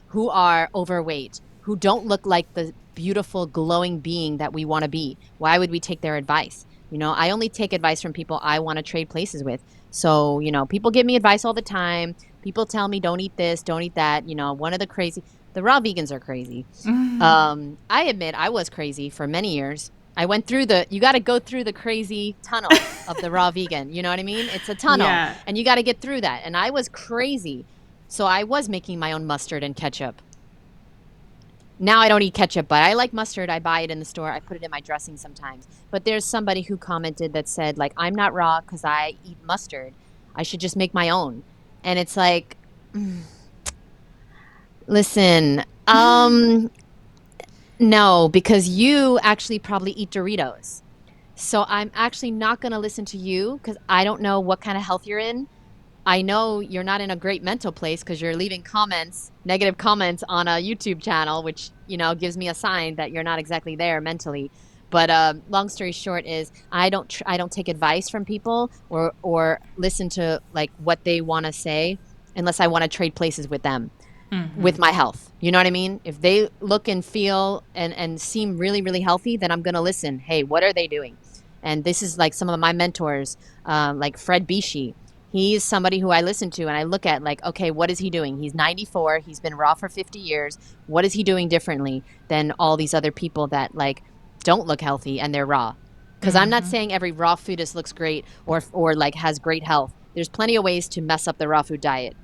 S2: who are overweight, who don't look like the beautiful glowing being that we want to be. Why would we take their advice? I only take advice from people I want to trade places with. So, people give me advice all the time. People tell me don't eat this, don't eat that. The raw vegans are crazy. I admit I was crazy for many years. I went through you got to go through the crazy tunnel of the raw vegan. You know what I mean? It's a tunnel
S1: Yeah.
S2: and you got to get through that. And I was crazy. So I was making my own mustard and ketchup. Now I don't eat ketchup, but I like mustard. I buy it in the store. I put it in my dressing sometimes. But there's somebody who commented that said, like, I'm not raw because I eat mustard. I should just make my own. And it's like, listen, no, because you actually probably eat Doritos. So I'm actually not going to listen to you because I don't know what kind of health you're in. I know you're not in a great mental place because you're leaving negative comments on a YouTube channel, which, gives me a sign that you're not exactly there mentally. But long story short is I don't take advice from people or listen to like what they want to say unless I want to trade places with them. Mm-hmm. With my health. You know what I mean? If they look and feel and seem really, really healthy, then I'm going to listen. Hey, what are they doing? And this is like some of my mentors, like Fred Bishi. He's somebody who I listen to and I look at like, okay, what is he doing? He's 94. He's been raw for 50 years. What is he doing differently than all these other people that like don't look healthy and they're raw? Because I'm not saying every raw foodist looks great or like has great health. There's plenty of ways to mess up the raw food diet.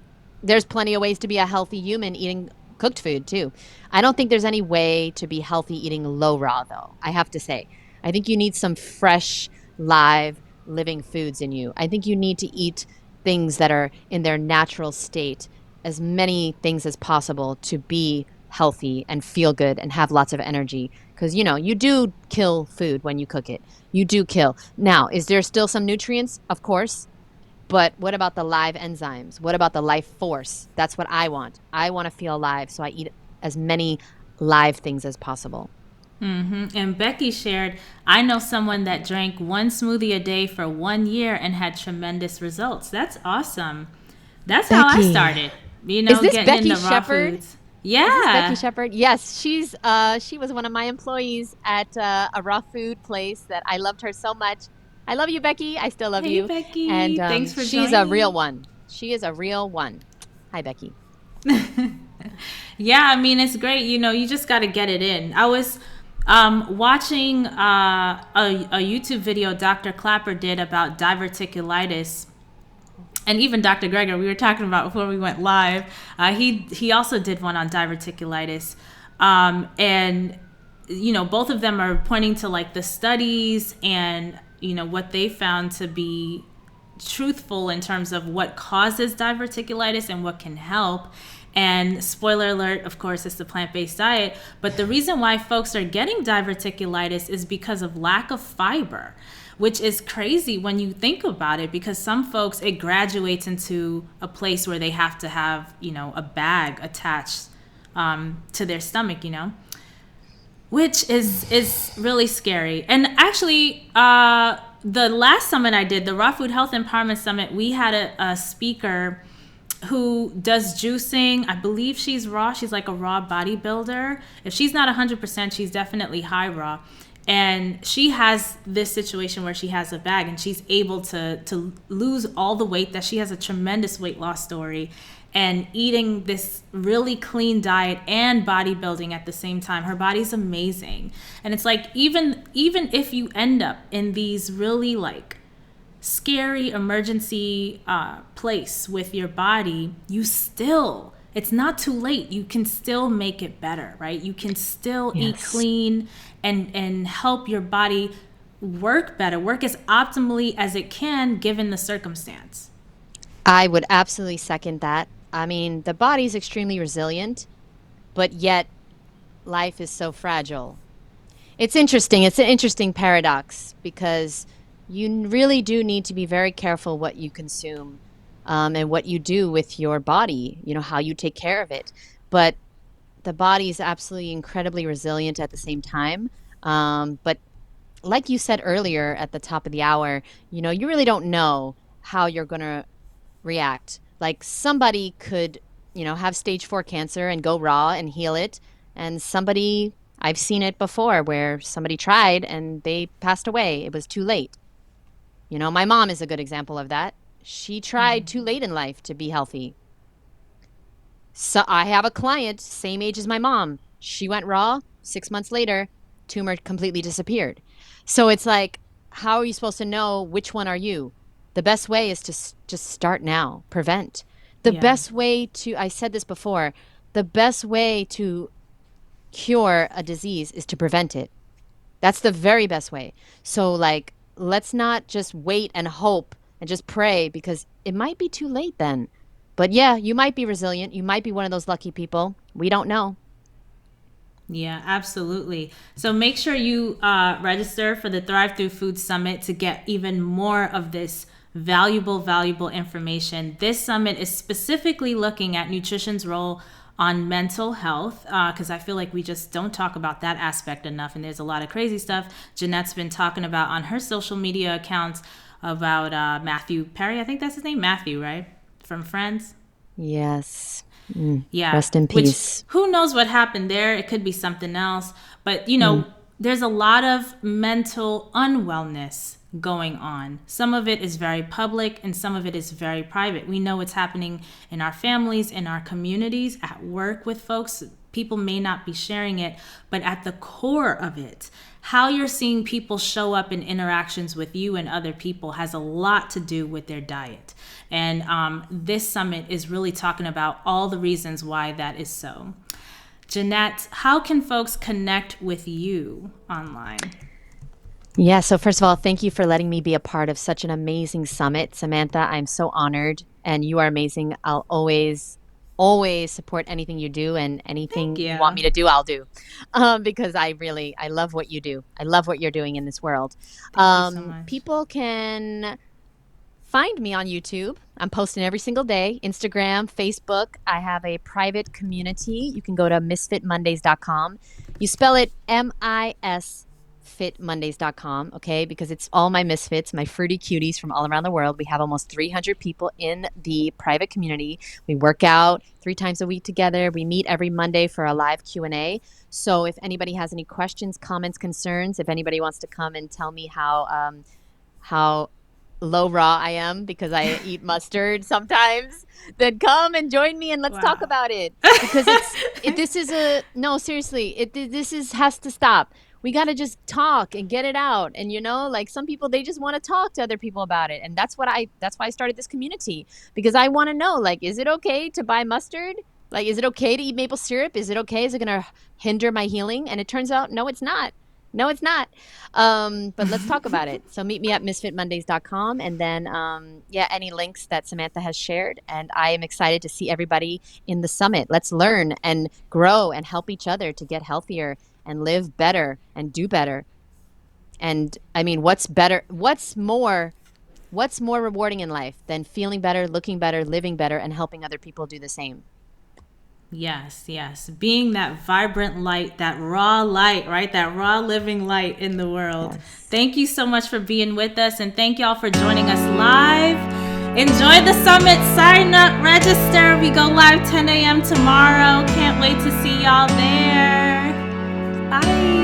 S2: There's plenty of ways to be a healthy human eating cooked food too. I don't think there's any way to be healthy eating low raw though. I have to say, I think you need some fresh, live, living foods in you. I think you need to eat things that are in their natural state, as many things as possible to be healthy and feel good and have lots of energy. Because, you do kill food when you cook it. You do kill. Now, is there still some nutrients? Of course. But what about the live enzymes? What about the life force? That's what I want. I want to feel alive, so I eat as many live things as possible.
S1: Mm-hmm. And Becky shared, I know someone that drank one smoothie a day for 1 year and had tremendous results. That's awesome. That's Becky. How I started.
S2: Is this
S1: getting
S2: Becky
S1: into raw
S2: Shepherd?
S1: Foods. Yeah.
S2: Is this Becky Shepherd? Yes, she was one of my employees at a raw food place that I loved her so much. I love you, Becky. I still love you.
S1: Hey, Becky.
S2: And
S1: thanks for
S2: she's
S1: joining.
S2: a real one. She is a real one. Hi, Becky.
S1: Yeah, I mean, it's great. You just got to get it in. I was watching a YouTube video Dr. Clapper did about diverticulitis. And even Dr. Greger, we were talking about before we went live. He also did one on diverticulitis. And, both of them are pointing to like the studies and, what they found to be truthful in terms of what causes diverticulitis and what can help. And spoiler alert, of course, it's the plant-based diet. But the reason why folks are getting diverticulitis is because of lack of fiber, which is crazy when you think about it, because some folks, it graduates into a place where they have to have, a bag attached to their stomach, which is really scary. And actually, the last summit I did, the Raw Food Health Empowerment Summit, we had a speaker who does juicing. I believe she's raw. She's like a raw bodybuilder. If she's not 100%, she's definitely high raw. And she has this situation where she has a bag and she's able to lose all the weight, that she has a tremendous weight loss story, and eating this really clean diet and bodybuilding at the same time. Her body's amazing. And it's like, even if you end up in these really like scary emergency place with your body, it's not too late. You can still make it better, right? You can still eat clean and help your body work better, work as optimally as it can given the circumstance.
S2: I would absolutely second that. I mean, the body's extremely resilient, but yet life is so fragile. It's interesting. It's an interesting paradox because you really do need to be very careful what you consume, and what you do with your body, how you take care of it. But the body is absolutely incredibly resilient at the same time. But like you said earlier at the top of the hour, you really don't know how you're going to react. Like somebody could, have stage 4 cancer and go raw and heal it. And somebody, I've seen it before where somebody tried and they passed away. It was too late. My mom is a good example of that. She tried too late in life to be healthy. So I have a client, same age as my mom. She went raw. 6 months later, tumor completely disappeared. So it's like, how are you supposed to know which one are you? The best way is to just start now, prevent. The
S1: Yeah.
S2: best way to, I said this before, the best way to cure a disease is to prevent it. That's the very best way. So like, let's not just wait and hope and just pray because it might be too late then. But yeah, you might be resilient. You might be one of those lucky people. We don't know.
S1: Yeah, absolutely. So make sure you register for the Thrive Through Food Summit to get even more of this valuable information. This summit is specifically looking at nutrition's role on mental health, because I feel like we just don't talk about that aspect enough. And there's a lot of crazy stuff Jeanette's been talking about on her social media accounts about Matthew Perry. I think that's his name, Matthew, right? From Friends.
S2: Yes.
S1: Yeah.
S2: Rest in peace.
S1: Which, who knows what happened there? It could be something else. But, there's a lot of mental unwellness going on. Some of it is very public and some of it is very private. We know what's happening in our families, in our communities, at work with folks. People may not be sharing it, but at the core of it, how you're seeing people show up in interactions with you and other people has a lot to do with their diet. And this summit is really talking about all the reasons why that is so. Janette, how can folks connect with you online?
S2: Yeah, so first of all, thank you for letting me be a part of such an amazing summit. Samantha, I'm so honored and you are amazing. I'll always support anything you do, and anything you want me to do, I'll do. Because I love what you do. I love what you're doing in this world.
S1: Thank you so much.
S2: People can find me on YouTube. I'm posting every single day. Instagram, Facebook. I have a private community. You can go to Ms.FitMondays.com. You spell it MISFitMondays.com, okay? Because it's all my misfits, my fruity cuties from all around the world. We have almost 300 people in the private community. We work out 3 times a week together. We meet every Monday for a live Q&A. So if anybody has any questions, comments, concerns, if anybody wants to come and tell me how low raw I am because I eat mustard sometimes, then come and join me and let's talk about it. Because this has to stop. We got to just talk and get it out. And like some people, they just want to talk to other people about it. And that's why I started this community, because I want to know, like, is it okay to buy mustard? Like, is it okay to eat maple syrup? Is it okay? Is it going to hinder my healing? And it turns out, no, it's not. No, it's not. But let's talk about it. So meet me at MisFitMondays.com. And then, any links that Samantha has shared. And I am excited to see everybody in the summit. Let's learn and grow and help each other to get healthier and live better and do better. And I mean, what's more rewarding in life than feeling better, looking better, living better, and helping other people do the same?
S1: Yes. Being that vibrant light, that raw light, right? That raw living light in the world. Yes. Thank you so much for being with us, and thank y'all for joining us live. Enjoy the summit. Sign up, register. We go live 10 a.m. tomorrow. Can't wait to see y'all there. Bye.